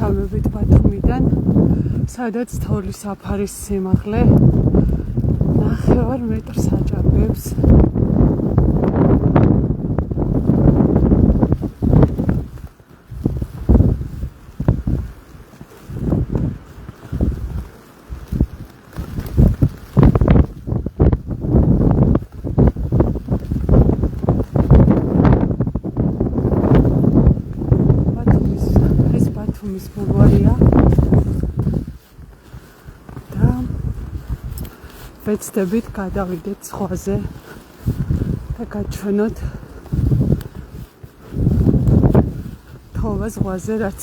მოგესალმებით ბათუმიდან, სადაც თოვლის საფარის სიმაღლე 9 მეტრს აჭარბებს. ბათუმის ბულვარია და ვეცდებით გადავიდეთ ზღვაზე და გაჩვენოთ თოვა ზღვაზე, რაც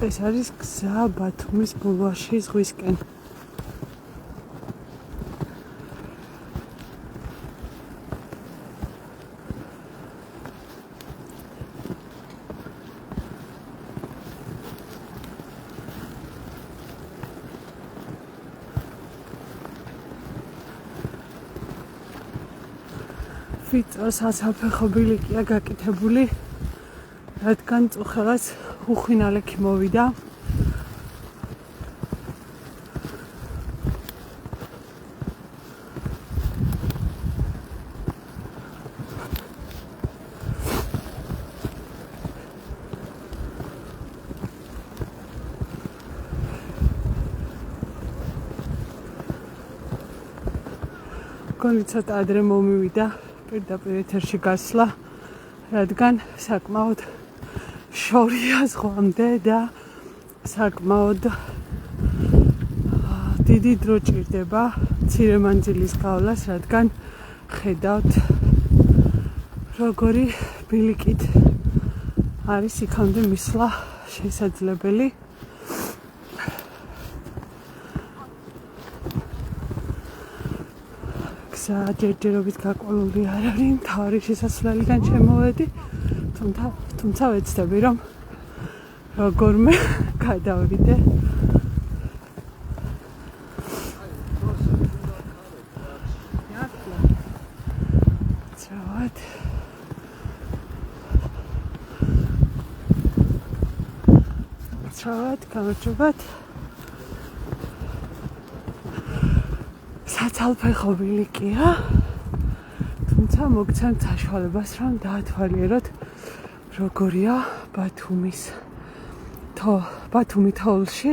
ეს არის გზა ბათუმის ბულვარში ზღვისკენ. ვიწრო სასაფეხო ბილიკია გაკეთებული, რადგან წუხელას უხვინალექი მოვიდა. გონი ცოტა ადრე მომივიდა პირდაპირ ეთერში გასვლა, რადგან საკმაოდ შორია ზღვამდე და საკმაოდ დიდი დრო ჭირდება მცირე მანძილის გავლას, რადგან ხედავთ როგორი ბილიკით არის იქამდე მისვლა შესაძლებელი. გზა ჯერჯერობით გაყოლული არ არის, მთავარი შესასვლელიდან შემოვედი, თუმცა ვეცდები, რომ როგორმე გადავიდე. ცრავად, გამარჯობათ. საცალფეხო ბილიკია, თუმცა მოგცემთ საშუალებას, რომ დაათვალიეროთ როგორია ბათუმი თოვლში.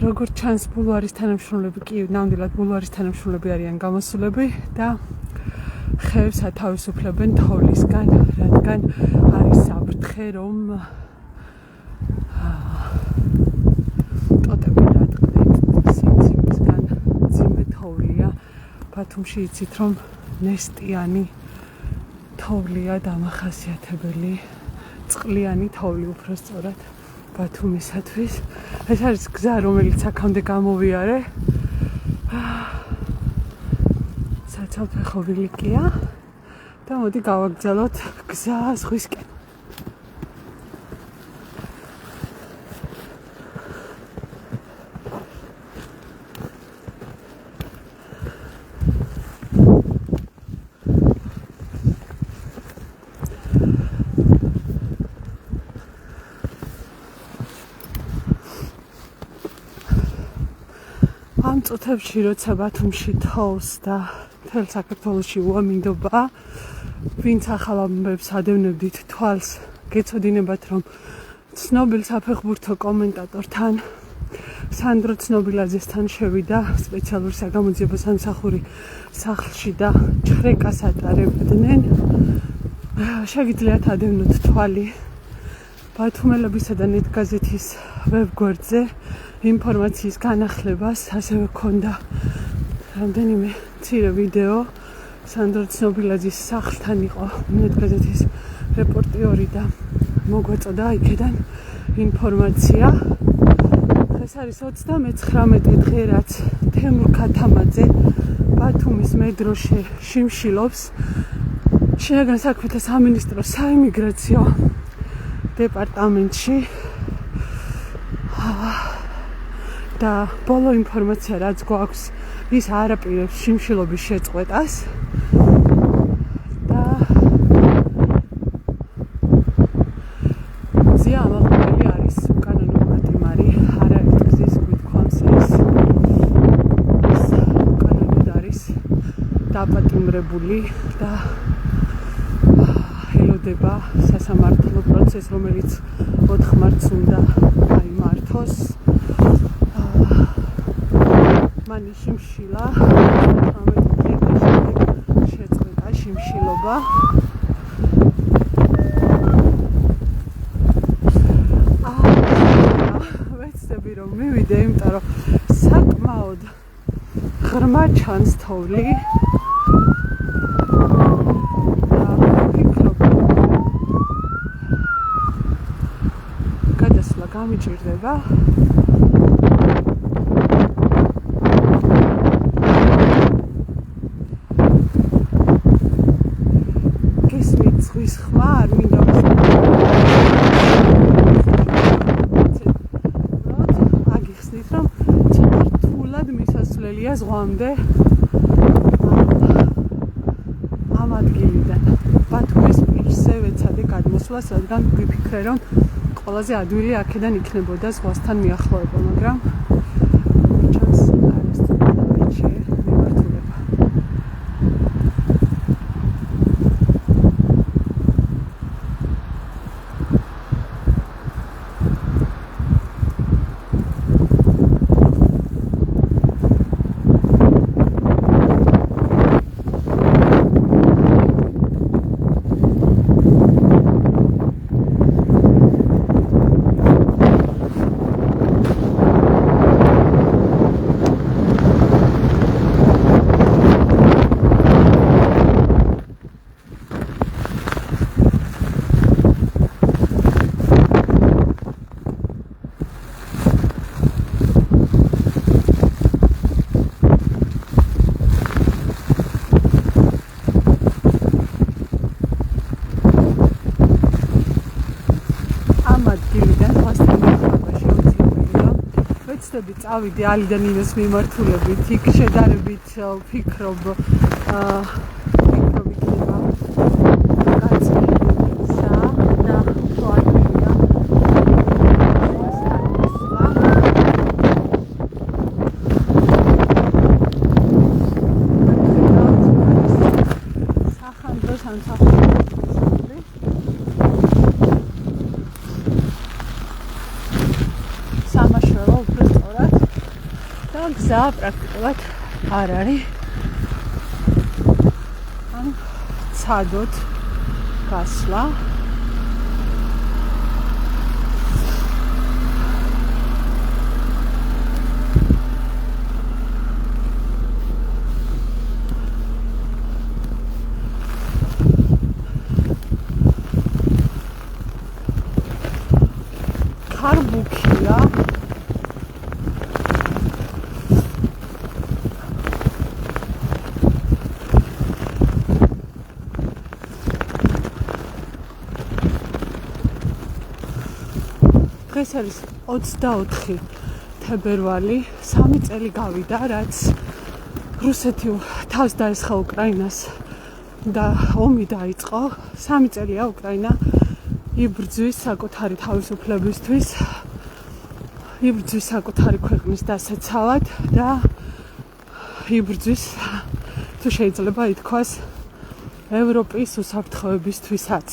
როგორც ჩანს, ბულვარის თანამშრომლები კი ნამდვილად ბულვარის თანამშრომლები არიან გამოსულები და ხეებს ათავისუფლებენ თოვლისგან, რადგან არის საფრთხე, რომ ტოტები დატყდეთ სიმცირისგან. მძიმე თოვლია. ბათუმში იცით, რომ ნესტიანი თოვლია დამახასიათებელი, წყლიანი თოვლი უფრო სწორად ბათუმისათვის. ეს არის გზა, რომელიც აქამდე გამოვიარე. საცალფეხო ბილიკია და მოდი გავაგრძელოთ გზა ზღვისკენ. ამ წუთებში, როცა ბათუმში თოვს და მთელ საქართველოში უამინდობაა, ვინც ახალ ამბებს ადევნებდით თვალს, გეცოდინებათ, რომ ცნობილ საფეხბურთო კომენტატორთან, სანდრო ცნობილაძესთან შევიდა სპეციალური საგამოძიებო სამსახური სახლში და ჩხრეკას ატარებდნენ. შეგიძლიათ ადევნოთ თვალი ბათუმელებისა და ნეტგაზეთის ვებგვერდზე ინფორმაციის განახლებას, ასევე ქონდა რამდენიმე მცირე ვიდეო. სანდრო ცნობილაძის სახლთან იყო ნეტგაზეთის რეპორტიორი და მოგვეწოდა იქიდან ინფორმაცია. ეს არის 39 დღე, რაც თემურ ქათამაძე ბათუმის მეტროში შიმშილობს. შინაგან საქმეთა სამინისტროს საიმიგრაციო დეპარტამენტში და ბოლო ინფორმაცია რაც გვაქვს ის არ აპირებს შიმშილობის შეწყვეტას და მზია ამაღლებელი არის უკანონო პატიმარი არაერთი გზის გვითქვამს ეს უკანონოდ არის დაპატიმრებული და ელოდება სასამართლო პროცესს რომელიც 4 მარტს უნდა გაიმართოს მან შიმშილა 18 დღის შეწყვეტა შიმშილობა ვეცდები რომ მივიდე იმიტომ რომ საკმაოდ ღრმა ჩანს თოვლი გადასვლა გამიჭირდება ზღვის ხმა არ მინდა აგიხსნით რომ ცოტა რთულად მისასვლელია ზღვამდე ამ ადგილიდან ბათუმის პირზე ვეცადე გადმოსვლას რადგან ვიფიქრე რომ ყველაზე ადვილი აქედან იქნებოდა ზღვასთან მიახლოება მაგრამ ჩანს არასდროს მიმართულება წავიდე ალიდან ინეს მიმართულებით იქ შედარებით ვფიქრობ იქნება კაცისა და უფრო ადვილია სახანძროს ან სამაშველო უფრო სწორად და გზა პრაქტიკულად არ არის ან ცადოთ გასვლა ხარბუქია დღეს არის 24 თებერვალი 3 წელი გავიდა რაც რუსეთი თავს დაესხა უკრაინას და ომი დაიწყო 3 წელია უკრაინა იბრძვის საკუთარი თავისუფლებისთვის იბრძვის საკუთარი ქვეყნის დასაცავად და იბრძვის თუ შეიძლება ითქვას ევროპის უსაფრთხოებისთვისაც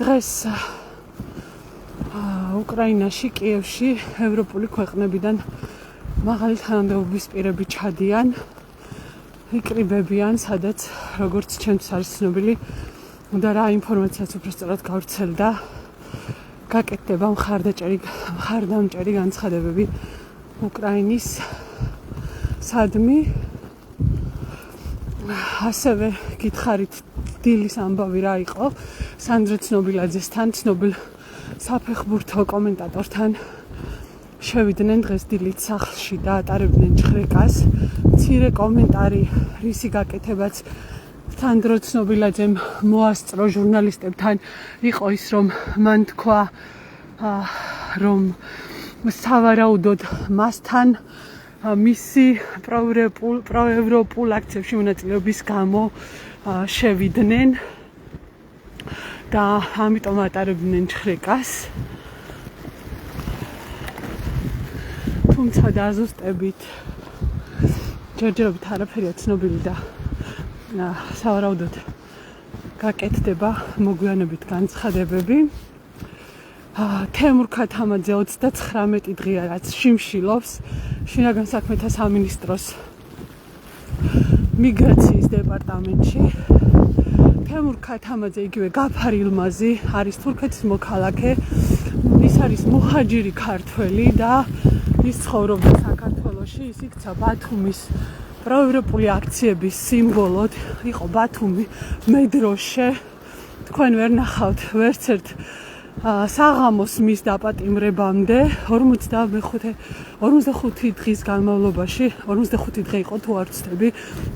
დღეს უკრაინაში კიევში ევროპული ქვეყნებიდან მაღალი თანამდებობის პირები ჩადიან იკრიბებიან სადაც როგორც ჩემთვის არის ცნობილი და რა ინფორმაციაც უბრალოდ გავრცელდა გაკეთდება მხარდამჭერი განცხადებები უკრაინის სადმი ასევე გითხარით დილის ამბავი რა იყო სანდრა ცნობილაძესთან ცნობილ საფეხბურთო კომენტატორთან შევიდნენ დღეს დილით სახლში და ატარებდნენ ჭხრეკას მცირე კომენტარი რისი გაკეთებაც სანდრა ცნობილაძემ მოასწრო ჟურნალისტებთან იყო ის რომ მან თქვა რომ სავარაუდოდ მასთან მისი პროევროპულ აქციებში მონაწილეობის გამო შევიდნენ და ამიტომ ატარებდნენ ჩხრეკას. თუმცა დაზუსტებით ჯერჯერობით არაფერია ცნობილი და სავარაუდოდ გაკეთდება მოგვიანებით განცხადებები. თემურ ქათამაძე 39 დღეა რაც შიმშილობს შინაგან საქმეთა სამინისტროს მიგრაციის დეპარტამენტში. თემურ ქათამაძე იგივე გაფარ ილმაზი არის თურქეთის მოქალაქე. ის არის მუჰაჯირი ქართველი და ის ცხოვრობდა საქართველოში. ის იქცა ბათუმის პროევროპული აქციების სიმბოლოდ. იყო ბათუმი მედროშე. თქვენ ვერ ნახავთ ვერც ერთ საღამოს მის დაპატიმრებამდე 45 დღის განმავლობაში 45 დღე იყო თუ არ ვცდები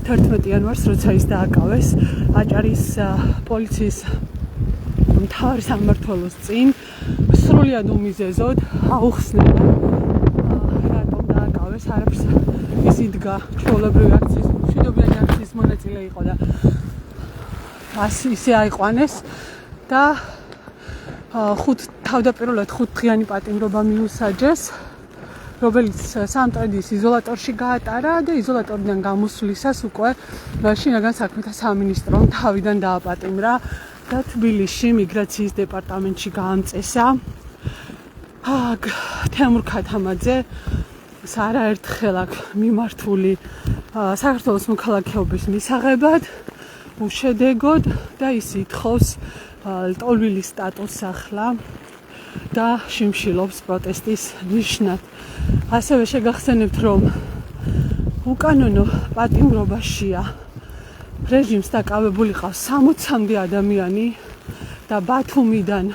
11 იანვარს როცა ის დააკავეს აჭარის პოლიციის მთავარი სამმართველოს წინ სრულიად უმიზეზოდ აუხსნება რატომ დააკავეს არაფერს ის იდგა ჩვეულებრივი აქციის მშვიდობიანი აქციის მონაწილე იყო და ისე აიყვანეს და თავდაპირველად 5 დღიანი პატიმრობა მიუსაჯეს, რომელიც სამტრედიის იზოლატორში გაატარა და იზოლატორიდან გამოსვლისას უკვე შინაგან საქმეთა სამინისტრომ თავიდან დააპატიმრა და თბილისში მიგრაციის დეპარტამენტში გაამწესა. თემურ ქათამაძე ის არაერთხელ აქვს მიმართული საქართველოს მოქალაქეობის მისაღებად უშედეგოდ და ის ითხოვს ლტოლვილის სტატუსს ახლა და შიმშილობს პროტესტის ნიშნად. ასევე შეგახსენებთ, რომ უკანონო პატიმრობაშია რეჟიმს დაკავებული ყავს 60-მდე ადამიანი და ბათუმიდან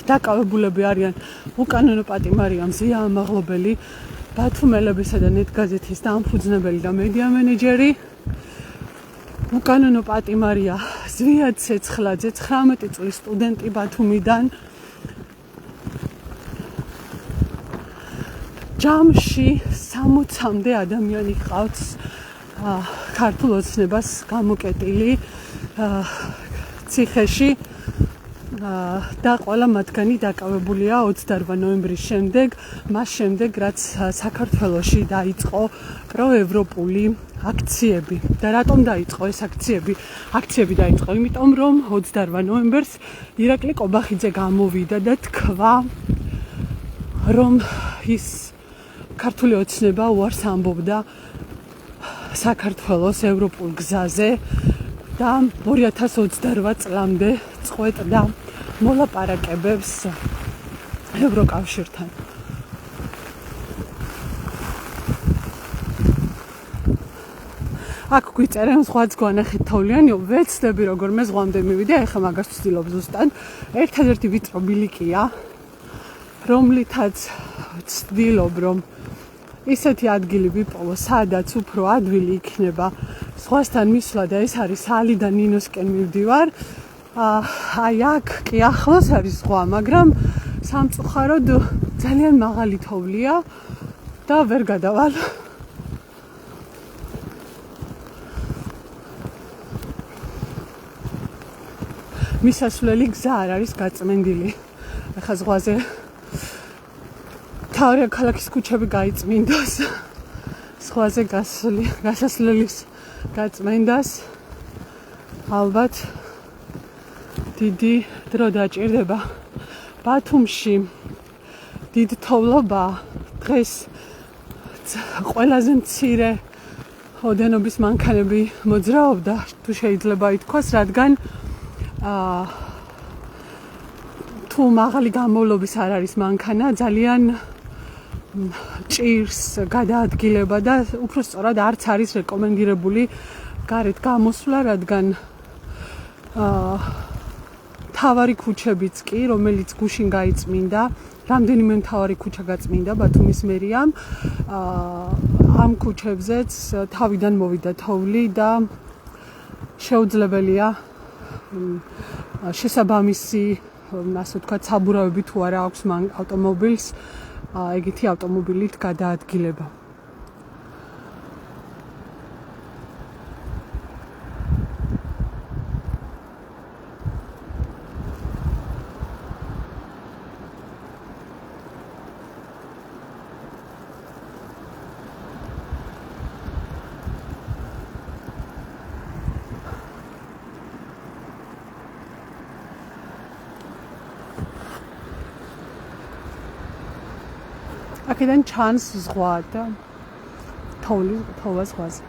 დაკავებულები არიან უკანონო პატიმარია მზია ამაღლობელი, ბათუმელებისა და ნეტგაზეთის დამფუძნებელი და მედია მენეჯერი. უკანონო პატიმარია ზვიად ცეცხლაძე 19 წლის სტუდენტი ბათუმიდან. ჯამში 60-მდე ადამიანი ყავს ქართულ ოცნებას გამოკეტილი ციხეში და ყველა მათგანი დაკავებულია 28 ნოემბრის შემდეგ, მას შემდეგ რაც საქართველოში დაიწყო პროევროპული აქციები. და რატომ დაიწყო ეს აქციები? აქციები დაიწყო იმიტომ, რომ 28 ნოემბერს ირაკლი კობახიძე გამოვიდა და თქვა, რომ ის ქართული ოცნება უარს ამბობდა საქართველოს ევროპულ გზაზე და 2028 წლამდე წყვეტდა მოლაპარაკებებს ევროკავშირთან. აქ გვიწერენ ზღვაც გვანახეთ თოვლიანი, ვეცდები როგორ მე ზღვამდე მივიდე, ეხლა მაგას ვცდილობ ზუსტად. ერთადერთი ვიწრო ბილიკია, რომლითაც ვცდილობ, რომ ისეთი ადგილი ვიპოვო, სადაც უფრო ადვილი იქნება ზღვასთან მისვლა და ეს არის ალი და ნინოსკენ მივდივარ. აი აქ კი ახლოს არის ზღვა, მაგრამ სამწუხაროდ ძალიან მაღალი თოვლია და ვერ გადავალ. მისასვლელი გზა არ არის გაწმენდილი. ახლა ზღვაზე თავი ქალაქის ქუჩები გაიწმინდოს. ზღვაზე გასასვლელის გაწმენდას ალბათ დიდი დრო დაჭირდება. ბათუმში დიდ თოვლობა დღეს ყველაზე მცირე ოდენობის მანქანები მოძრაობდა, თუ შეიძლება ითქვას, რადგან თუ მაღალი გამოვლობის არ არის მანქანა, ძალიან ჭირს გადაადგილება და უფრო სწორად არც არის რეკომენდირებული გარეთ გამოსვლა, რადგან მთავარი ქუჩებიც კი, რომელიც გუშინ გაიწმინდა, რამდენიმე მთავარი ქუჩა გაწმინდა ბათუმის მერიამ, ამ ქუჩებზეც თავიდან მოვიდა თოვლი და შეუძლებელია შესაბამისი ასე ვთქვათ, საბურავები თუ არა აქვს მან ავტომობილს ეგეთი ავტომობილით გადაადგილება. აქედან ჩანს ზღვა და თოვა ზღვაზე.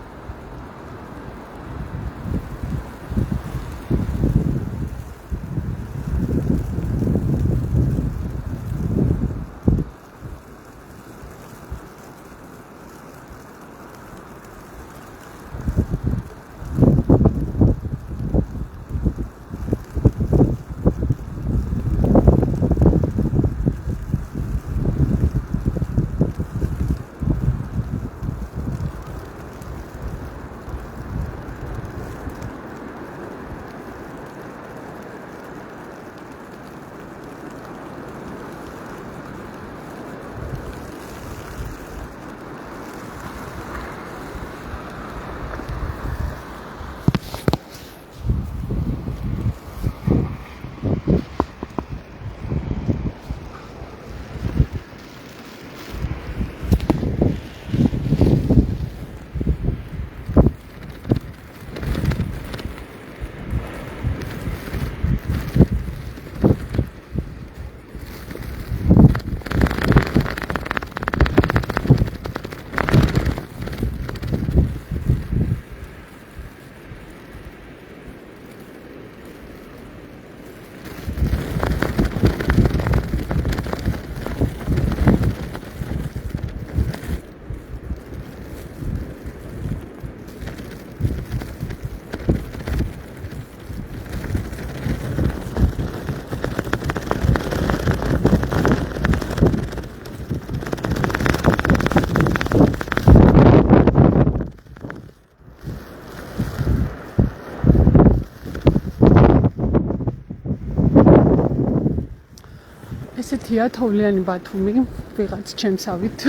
ესეთია თოვლიანი ბათუმი, ვიღაც ჩემსავით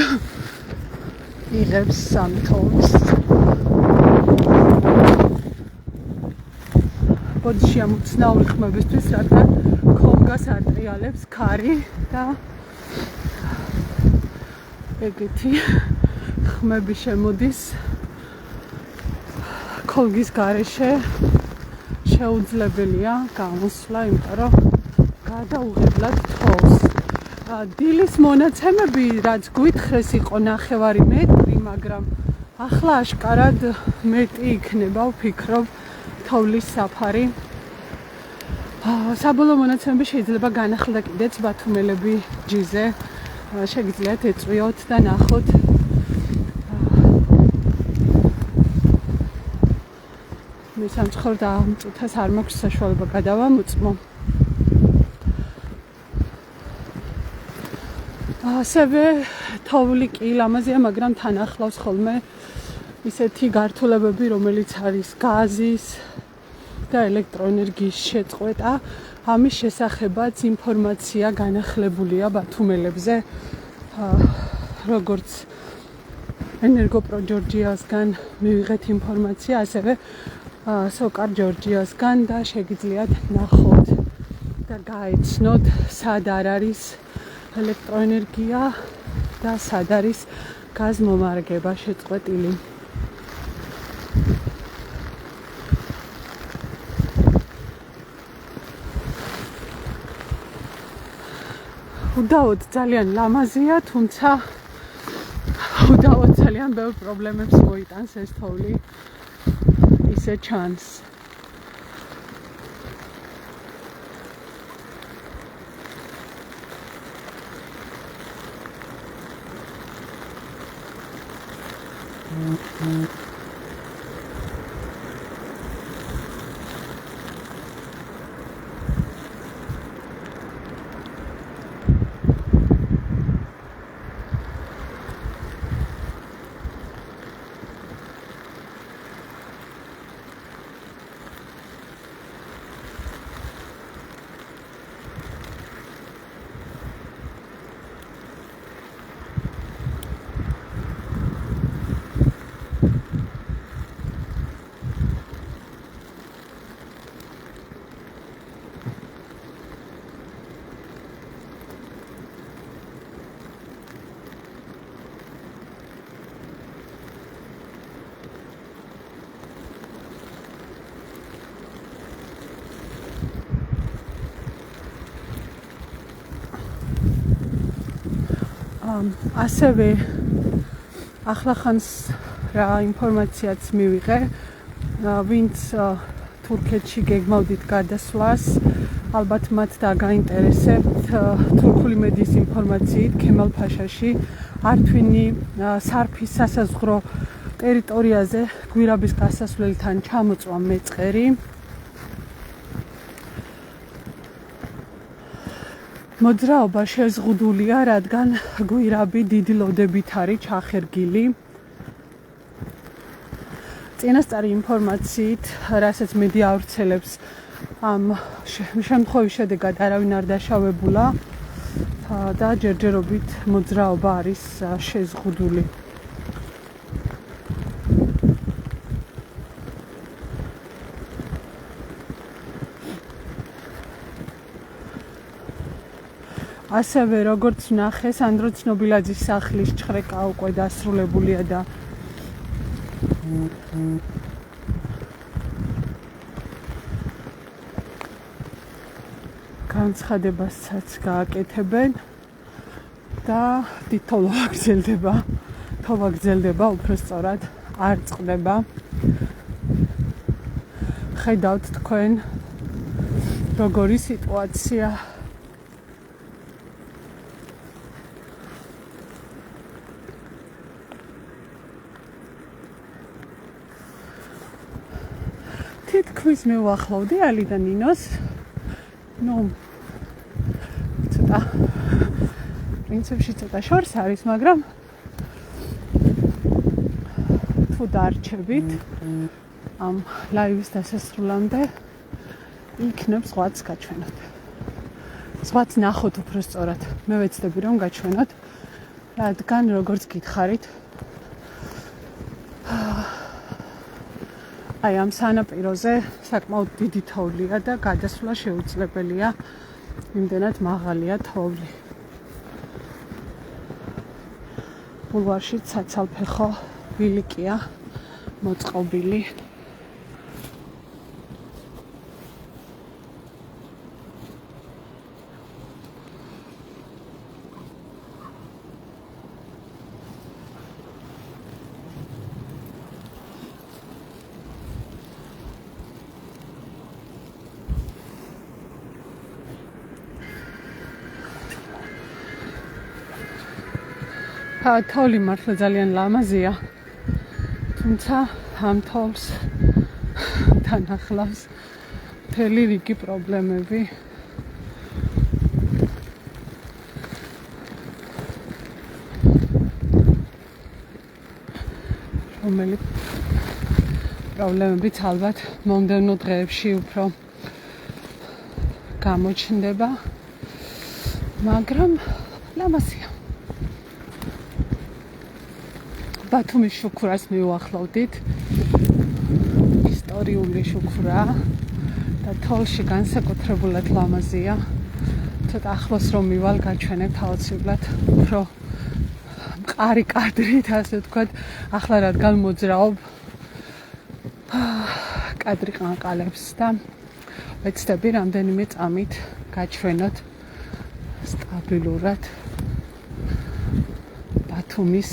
იღებს სამი თოვლის. ბოდიში ამოცნაური ხმებისთვის, რადგან ქონგას არტრიალებს ქარი და ეგეთი ხმები შემოდის ქოლგის გარეშე შეუძლებელია გამოსვლა, იმიტომ რომ გადაუღებლად თოვს. დილის მონაცემები, რაც გვითხრეს, იყო 9 მეტრი, მაგრამ ახლა აშკარად მეტი იქნება, ვფიქრობ, თოვლის საფარი. საბოლოო მონაცემები შეიძლება განახლდა კიდეც ბათუმელები ჯიზე. შეგიძლიათ ეწვიოთ და ნახოთ. მე სამწუხაროდ ამ წუთას არ მაქვს საშუალება გადავამოწმო. ასევე თოვლი კი ლამაზია, მაგრამ თან ახლავს ხოლმე ისეთი გართულებები, რომელიც არის გაზის და ელექტროენერგიის შეწყვეტა. ამის შესახებაც ინფორმაცია განახლებულია ბათუმელებზე, როგორც ენერგოპრო ჯორჯიასგან მივიღეთ ინფორმაცია, ასევე სოკარ ჯორჯიასგან და შეგიძლიათ ნახოთ და გაეცნოთ, სად არ არის ელექტროენერგია და სად არის გაზმომარაგება შეწყვეტილი. უდავოდ ძალიან ლამაზია, თუმცა უდავოდ ძალიან ბევრ პრობლემებს მოიტანს ეს თოვლი, ისე ჩანს. ასევე ახლახანს რა ინფორმაციაც მივიღე, ვინც თურქეთში გეგმავდით გადასვლას, ალბათ მათ დაგაინტერესებთ თურქული მედიის ინფორმაციით ქემალ-ფაშაში ართვინი სარფის სასაზღვრო ტერიტორიაზე გვირაბის გასასვლელთან ჩამოწვა მეწყერი. მოძრაობა შეზღუდულია, რადგან გვირაბი დიდი ლოდებით არის ჩახერგილი. წინასწარი ინფორმაციით, რასაც მედია ავრცელებს, ამ შემთხვევის შედეგად არავინ არ დაშავებულა და ჯერჯერობით მოძრაობა არის შეზღუდული. ასევე როგორც ვნახე, სანდრო ცნობილაძის სახლის ჭხრეკა უკვე დასრულებულია და განცხადებასაც გააკეთებენ და თოვა გრძელდება, უბრალოდ არ წყდება. ხედავთ თქვენ როგორი სიტუაცია. თითქმის მე ვახლოვდი ალიდან ნინოს. პრინციპში ცოტა შორს არის, მაგრამ თუ დარჩებით ამ ლაივის დასასრულამდე იქნებ სხვაც გაჩვენოთ. სხვაც ნახოთ უბრალოდ. მე ვეცდები რომ გაჩვენოთ, რადგან როგორც გითხარით, აი ამ სანაპიროზე საკმაოდ დიდი თოვლია და გადასვლა შეუძლებელია, იმდენად მაღალია თოვლი. ბულვარში საცალფეხო ბილიკია მოწყობილი. თოვლი მართლა ძალიან ლამაზია, თუმცა ამ თოვლს თანახლავს მთელი რიგი პრობლემები. რომელი პრობლემებიც ალბათ მომდევნო დღეებში უფრო გამოჩნდება, მაგრამ ლამაზია. ბათუმის შუქურას მივუახლოვდით, ისტორიული შუქურა და თოლში განსაკუთრებულად ლამაზია. ცოტა ახლოს რომ მივალ, გაჩვენებთ აუცილებლად უფრო მყარი კადრით, ასე ვთქვათ. ახლა რადგან მოძრაობ, კადრი ყანყალებს და ვეცდები რამდენიმე წამით გაჩვენოთ სტაბილურად ბათუმის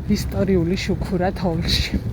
ისტორიული შუქურა თოვლში.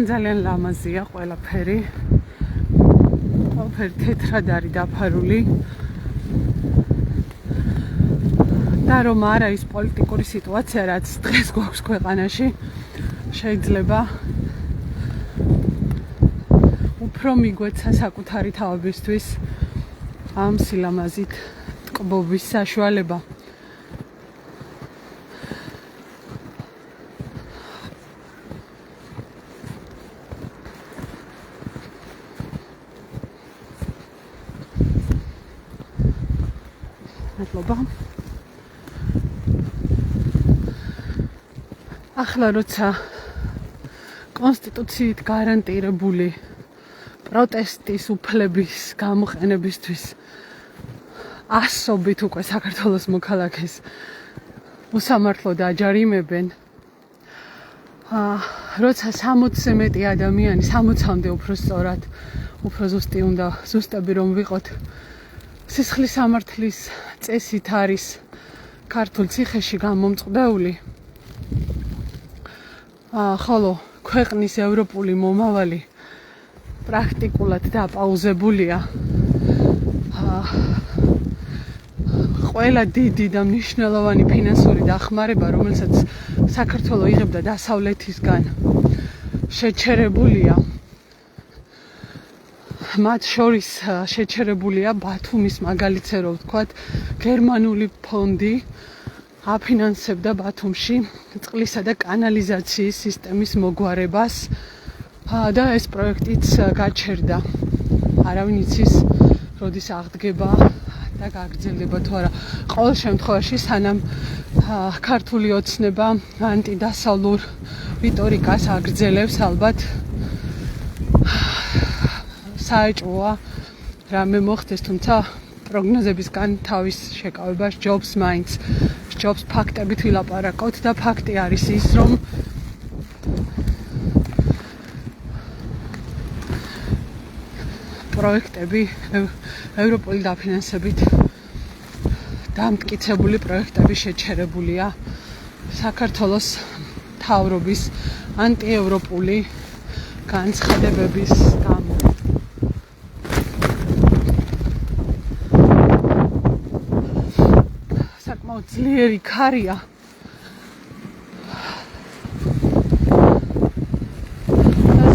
ძალიან ლამაზია ყველაფერი. ყველაფერი თეთრად არის დაფარული. და რომ არა ის პოლიტიკური სიტუაცია, რაც დღეს გვაქვს ქვეყანაში, შეიძლება უფრო მიგვეცა საკუთარი თავებისთვის ამ სილამაზით ტკბობის საშუალება. მადლობა. ახლა როცა კონსტიტუციით გარანტირებული პროტესტის უფლების გამოყენებისთვის ასობით უკვე საქართველოს მოქალაქეს უსამართლოდ აჯარიმებენ, როცა 60-ზე მეტი ადამიანი, 60-მდე უფრო სწორად, უფრო ზუსტები რომ ვიყოთ, სისხლის სამართლის წესით არის ქართულ ციხეში გამომწყდეული, ხოლო ქვეყნის ევროპული მომავალი პრაქტიკულად დაპაუზებულია. ყველა დიდი და მნიშვნელოვანი ფინანსური დახმარება, რომელსაც საქართველო იღებდა დასავლეთისგან, შეჩერებულია. მათ შორის შეჩერებულია ბათუმის მაგალითზე რომ ვთქვათ, გერმანული ფონდი აფინანსებდა ბათუმში წყლისა და კანალიზაციის სისტემის მოგვარებას და ეს პროექტიც გაჩერდა. არავინ იცის, როდის აღდგება და გაგრძელდება თუ არა. ყოველ შემთხვევაში, სანამ ქართული ოცნება ანტიდასავლურ რიტორიკას აგრძელებს, ალბათ საეჭვოა რამე მოხდეს, თუმცა პროგნოზებისგან თავის შეკავებას ჯობს მაინც. ჯობს ფაქტებით ვილაპარაკოთ და ფაქტი არის ის, რომ პროექტები ევროპული დაფინანსებით დამტკიცებული პროექტები შეჩერებულია საქართველოს მთავრობის ანტიევროპული განცხადებების გამო. საკმაოდ ძლიერი ქარია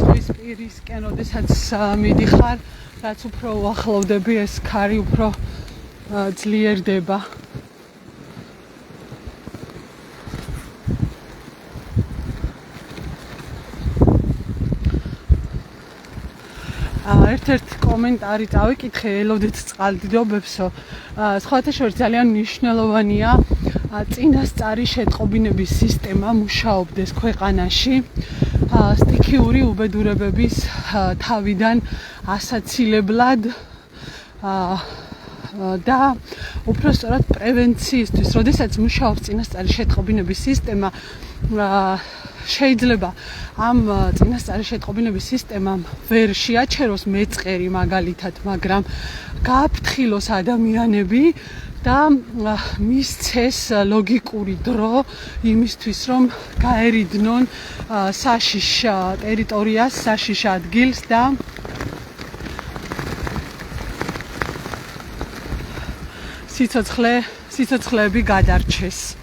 ზღვის პირისკენ, როდესაც მიდიხარ, რაც უფრო უახლოვდები, ეს ქარი უფრო ძლიერდება. ერთ-ერთ კომენტარი წავიკითხე ელოდეთ წყალდიდობებსო. სხვათა შორის ძალიან მნიშვნელოვანია წინასწარი შეტყობინების სისტემა მუშაობდეს ქვეყანაში სტიქიური უბედურებების თავიდან ასაცილებლად და უფრო სწორად პრევენციისთვის. როდესაც მუშაობს წინასწარი შეტყობინების სისტემა, შეიძლება ამ წინასწარი შეტყობინების სისტემამ ვერ შეაჩეროს მეწყერი მაგალითად, მაგრამ გააფრთხილოს ადამიანები და მისცეს ლოგიკური დრო იმისთვის, რომ გაერიდნენ საშიშ ტერიტორიას, საშიშ ადგილს და სიცოცხლეები გადარჩეს.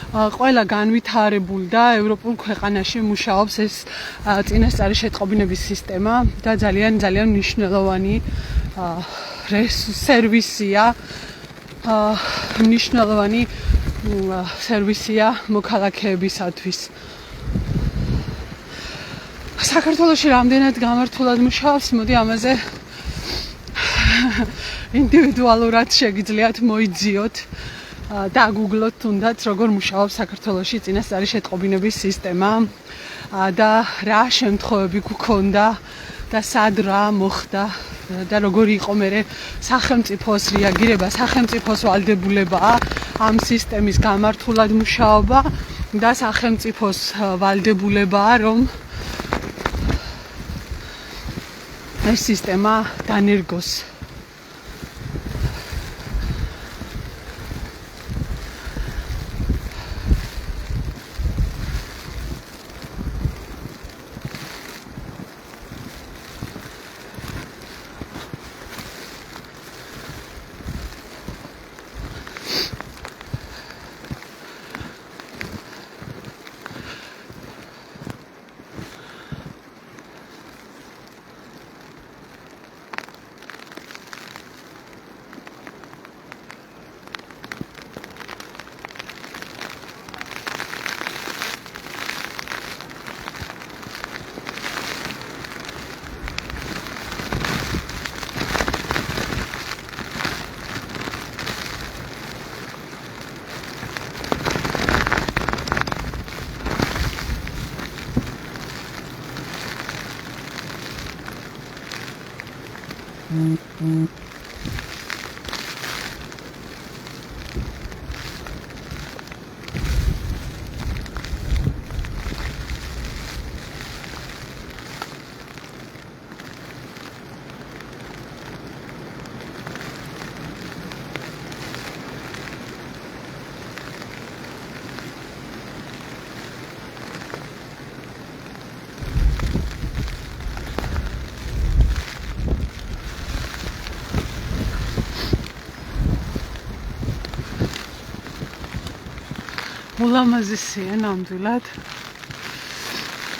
ყველა განვითარებულ და ევროპულ ქვეყანაში მუშაობს ეს წინასწარი შეტყობინების სისტემა და ძალიან მნიშვნელოვანი სერვისია, მნიშვნელოვანი სერვისია მოქალაქეებისათვის. საქართველოში რამდენად გამართულად მუშაობს, მოდი ამაზე ინდივიდუალურად შეგიძლიათ მოიძიოთ და გუგლოთ თუნდაც როგორ მუშაობს საქართველოში წინასწარი შეტყობინების სისტემა და რა შემთხვევები გქონდა და სად რა მოხდა და როგორი იყო მერე სახელმწიფოს რეაგირება, სახელმწიფოს ვალდებულებაა ამ სისტემის გამართულად მუშაობა და სახელმწიფოს ვალდებულებაა რომ ეს სისტემა დანერგოს. ულამაზესია ნამდვილად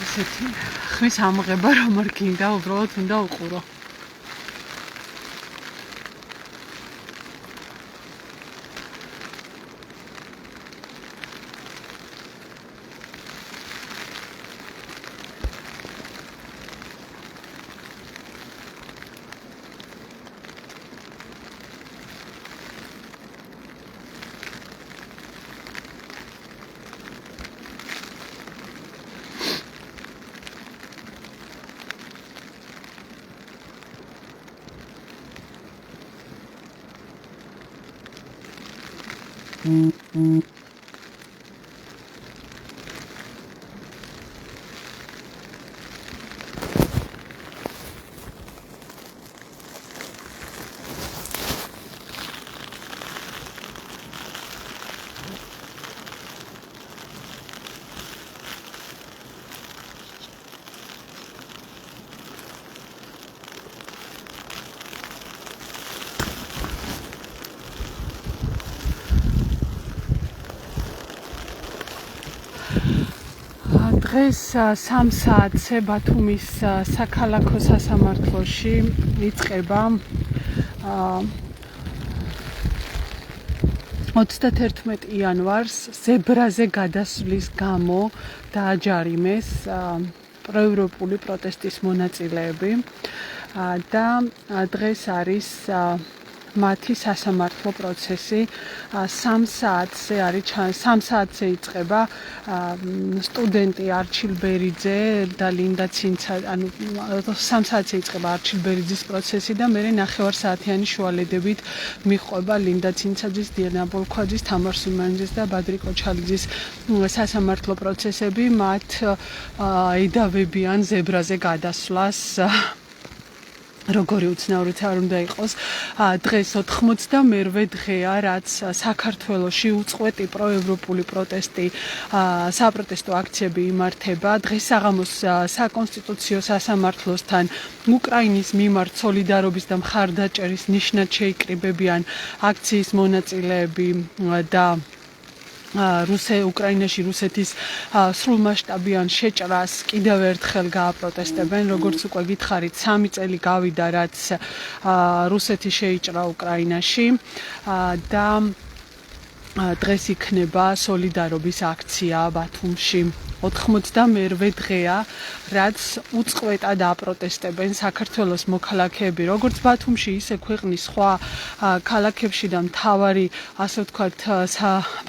ესეთი ხმის ამღება რომ არ გინდა უბრალოდ უნდა უყურო დღეს 3 საათზე ბათუმის საქალაქო სასამართლოში იწყება 31 იანვარს ზებრაზე გადასვლის გამო დააჯარიმეს პროევროპული პროტესტის მონაწილეები და დღეს არის მათი სასამართლო პროცესი 3 საათზე იწყება სტუდენტი არჩილ ბერიძე და ლინდა ცინცა ანუ 3 საათზე იწყება არჩილ ბერიძის პროცესი და მე 9 საათიანი შუალედებით მიყვება ლინდა ცინცაძის, დიანა ბოლქვაძის, თამარ სულმანიძის და ბადრი კოჩალიძის სასამართლო პროცესები მათ ედავებიან ზებრაზე გადასვლას როგორი უცნაურიც არ უნდა იყოს დღეს 98-მე დღეა რაც საქართველოში უწყვეტი პროევროპული პროტესტი საპროტესტო აქციები იმართება დღეს საღამოს საკონსტიტუციო სასამართლოსთან უკრაინის მიმართ სოლიდარობის და მხარდაჭერის ნიშნად შეიკრიბებიან აქციის მონაწილეები და უკრაინაში რუსეთის სრულმასშტაბიან შეჭრას კიდევ ერთხელ გააპროტესტებენ როგორც უკვე გითხარით 3 წელი გავიდა რაც რუსეთი შეიჭრა უკრაინაში და დღეს იქნება სოლიდარობის აქცია ბათუმში 98-მე დღეა რაც უწყვეტად აპროტესტებენ საქართველოს მოქალაქეები როგორც ბათუმში ისე ქვეყნის სხვა ქალაქებში და მთავარი ასე ვთქვათ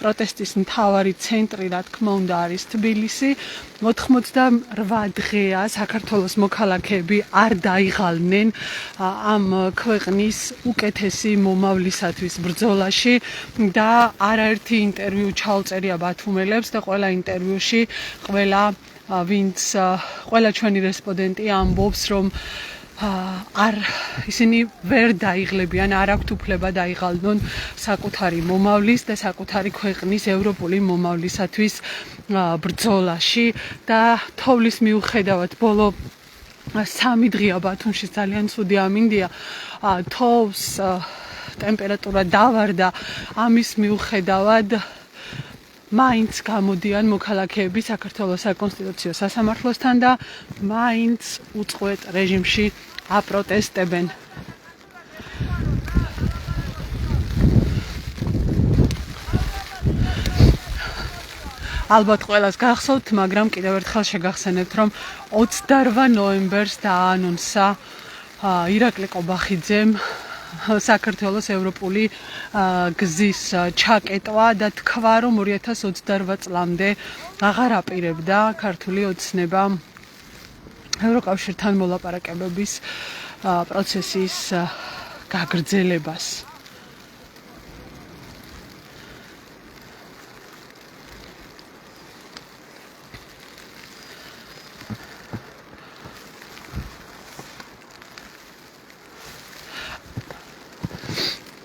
პროტესტის მთავარი ცენტრი რა თქმა უნდა არის თბილისი 98 დღეა საქართველოს მოქალაქეები არ დაიღალნენ ამ ქვეყნის უკეთესი მომავლისათვის ბრძოლაში და არაერთი ინტერვიუ ჩაუწერია ბათუმელებს და ყველა ინტერვიუში ყველა ჩვენი რესპონდენტი ამბობს რომ ისინი ვერ დაიღლებიან, არ აქვთ უფლება დაიღალნონ საკუთარი მომავლის და საკუთარი ქვეყნის ევროპული მომავლისათვის ბრძოლაში და თოვლის მიუხედავად ბოლო 3 დღეა ბათუმში ძალიან ცუდი ამინდია თოვს ტემპერატურა დავარდა ამის მიუხედავად მაინც გამოდიან მოქალაქეები საქართველოს საკონსტიტუციო სასამართლოსთან და მაინც უწყვეტ რეჟიმში აპროტესტებენ. ალბათ ყველას გახსოვთ, მაგრამ კიდევ ერთხელ შეგახსენებთ, რომ 28 ნოემბერს დააანონსა ირაკლი ყობახიძემ საქართველოს ევროპული გზის ჩაკეტვა და თქვა, რომ 2028 წლამდე აღარ აპირებდა ქართული ოცნება ევროკავშირთან მოლაპარაკებების პროცესის გაგრძელებას.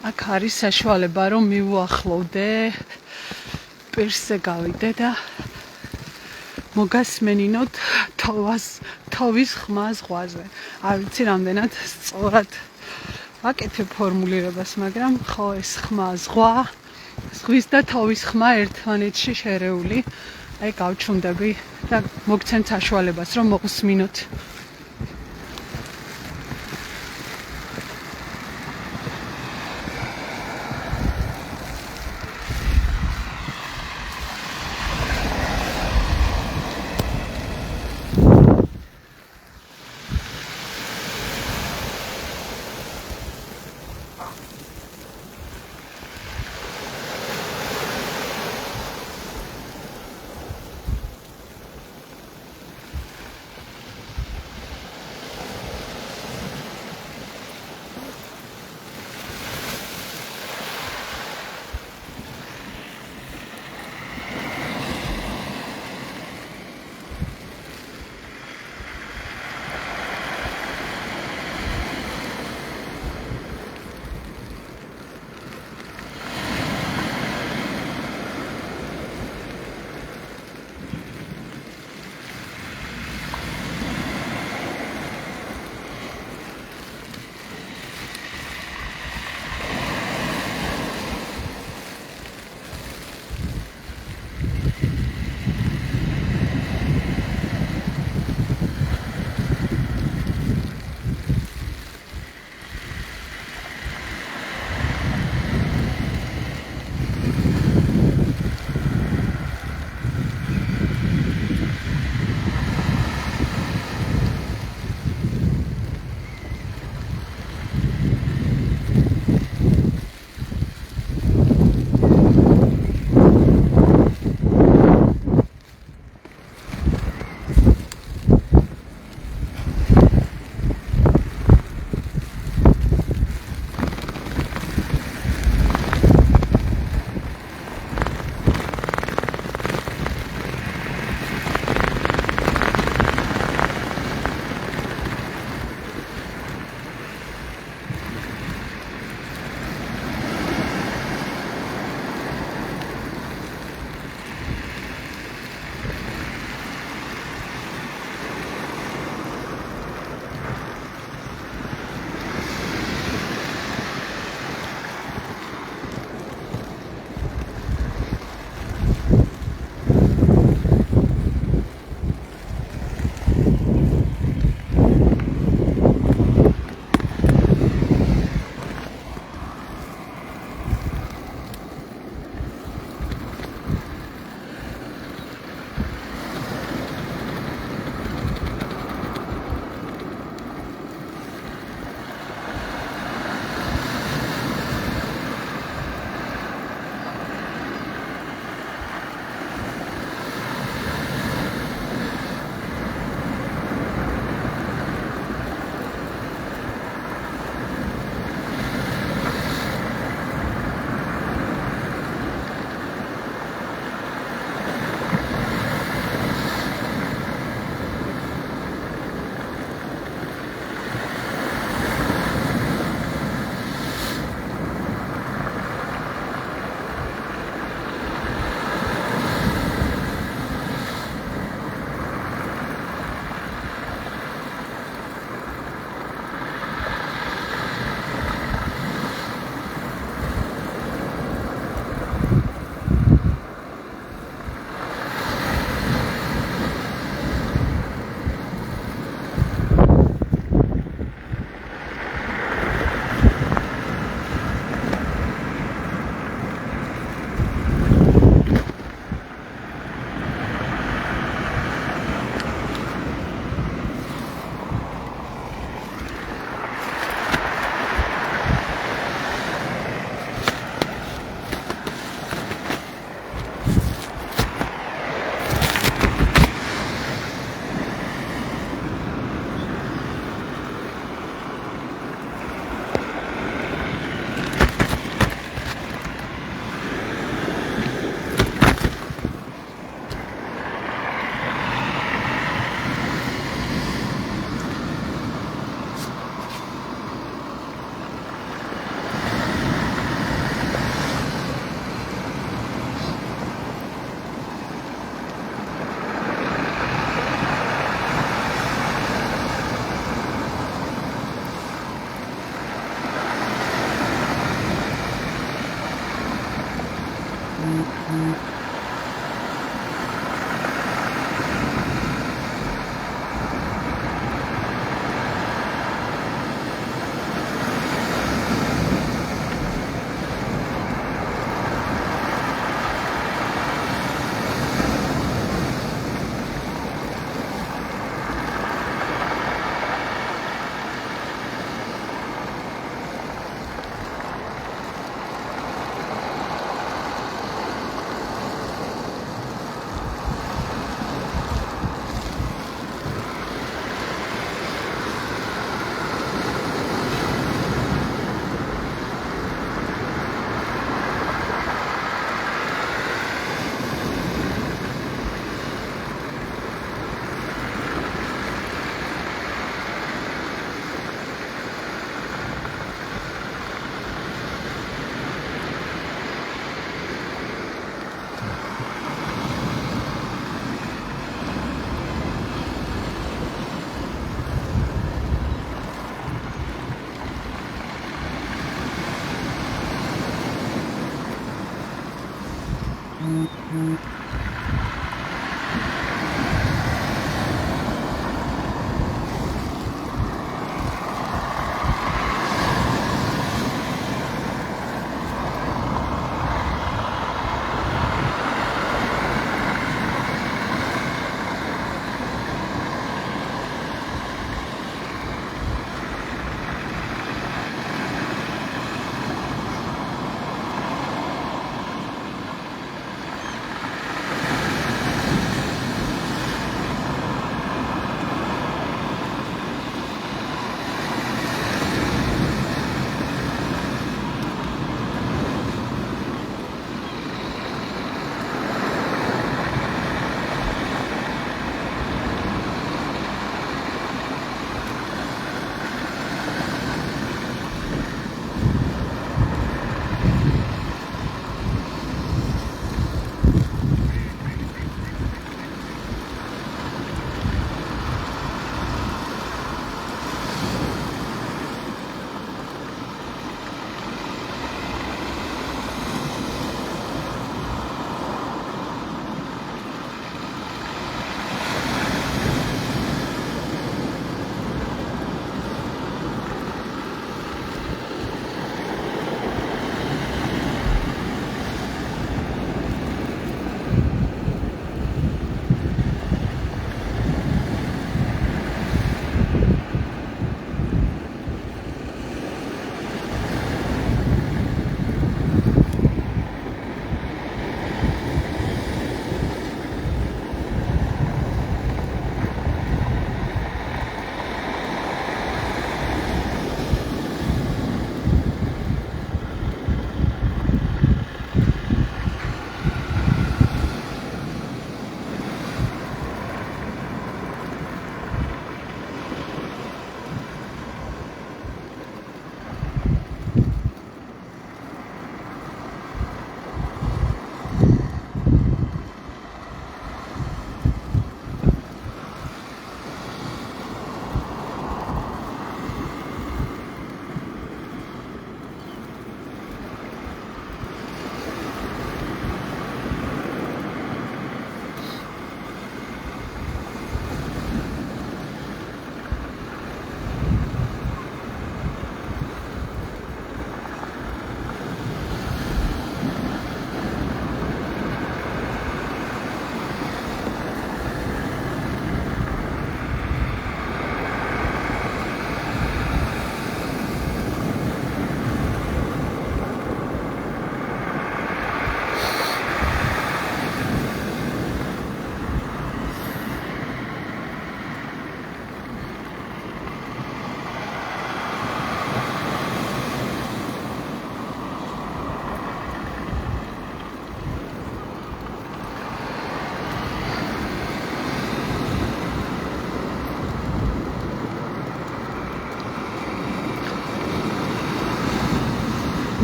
აქ არის საშუალება რომ მივუახლოვდე პირსზე გავიდე და მოგასმენინოთ თოვის ხმა ზღვაზე. არ ვიცი რამდენად სწორად ვაკეთებ ფორმულირებას, მაგრამ ხო ეს ხმა ზღვა, ზღვის და თოვის ხმა ერთმანეთში შერეული. აი გავჩუმდები და მოგცემთ საშუალებას რომ მოусმინოთ.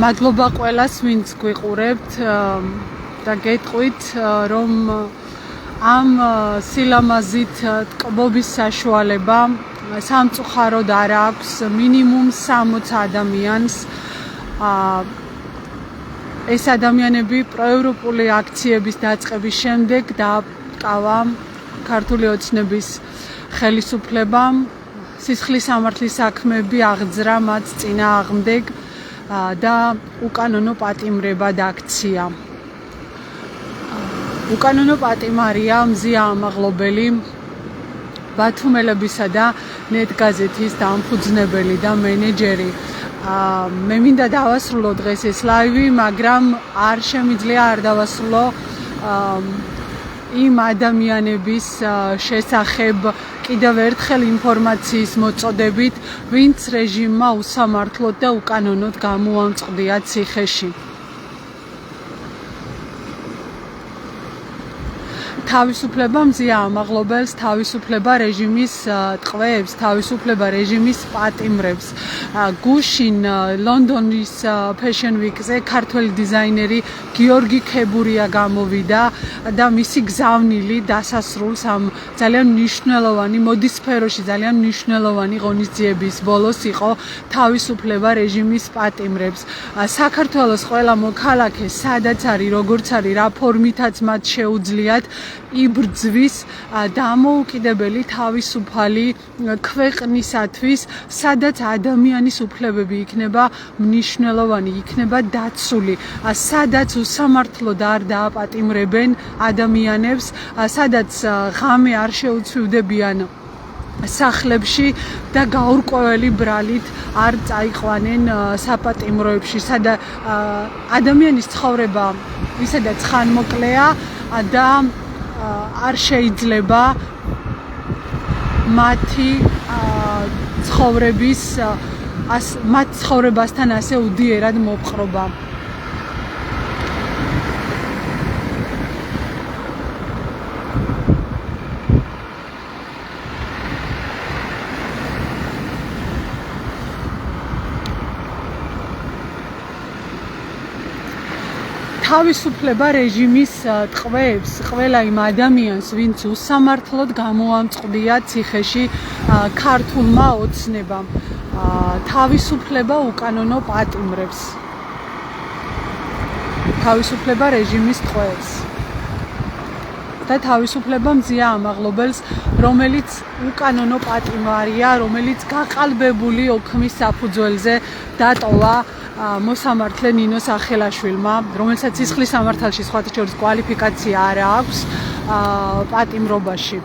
მადლობა ყველას, ვინც გვიყურებთ და გეტყვით, რომ ამ სილამაზით ტკბობის საშუალება სამწუხაროდ არ აქვს მინიმუმ 60 ადამიანს. ეს ადამიანები პროევროპული აქციების დაწყების შემდეგ დააკავა ქართული ოცნების ხელისუფლებამ, სისხლის სამართლის საქმეები აღძრა მათ წინააღმდეგ და უკანონო პატიმრება დაქცია. უკანონო პატიმარია მზია ამაღლობელი ბათუმელებისა და ნეტგაზეთის დამფუძნებელი და მენეჯერი. მე მინდა დავასრულო დღეს ეს ლაივი, მაგრამ არ შემიძლია არ დავასრულო იმ ადამიანების შესახებ კიდევ ერთხელ ინფორმაციის მოწოდებით, ვინც რეჟიმმა უსამართლოდ და უკანონოდ გამოამწყდია ციხეში. თავისუფლება მზია ამაღლობელს, თავისუფლება რეჟიმის ტყვეებს, თავისუფლება რეჟიმის პატიმრებს. გუშინ ლონდონის Fashion Week-ზე ქართველი დიზაინერი გიორგი ქებურია გამოვიდა და მისი გზავნილი დასასრულს ამ ძალიან მნიშვნელოვანი მოდის სფეროში ძალიან მნიშვნელოვანი ღონისძიების ბოლოს იყო თავისუფლება რეჟიმის პატიმრებს. საქართველოს ყველა მოქალაქე, სადაც არის, როგორც არის, რა ფორმითაც მათ შეუძლიათ იბრძვის დამოუკიდებელი თავისუფალი ქვეყნისათვის, სადაც ადამიანის უფლებები იქნება მნიშვნელოვანი, იქნება დაცული, სადაც უსამართლოდ არ დააპატიმრებენ ადამიანებს, სადაც ღამე არ შეუცვივდებიან სახლებში და გაურკვეველი ბრალით არ წაიყვანენ საპატიმროებში, სადაც ადამიანის ცხოვრება ისედაც ხანმოკლეა და არ შეიძლება მათი ცხოვრებასთან ასე უდიერად მოპყრობა. თავისუფლება რეჟიმის ტყვეებს, ყველა იმ ადამიანს, ვინც უსამართლოდ გამოამწყდია ციხეში ქართულმა ოცნებამ. თავისუფლება უკანონო პატიმრებს. თავისუფლება რეჟიმის ტყვეებს. და თავისუფლება მზია ამაღლობელს, რომელიც უკანონო პატიმარია, რომელიც გაყალბებული ოქმის საფუძველზე დატოვა მოსამართლე ნინო სახელაშვილმა, რომელსაც სისხლის სამართალში სხვათა შორის კვალიფიკაცია არ აქვს პატიმრობაში.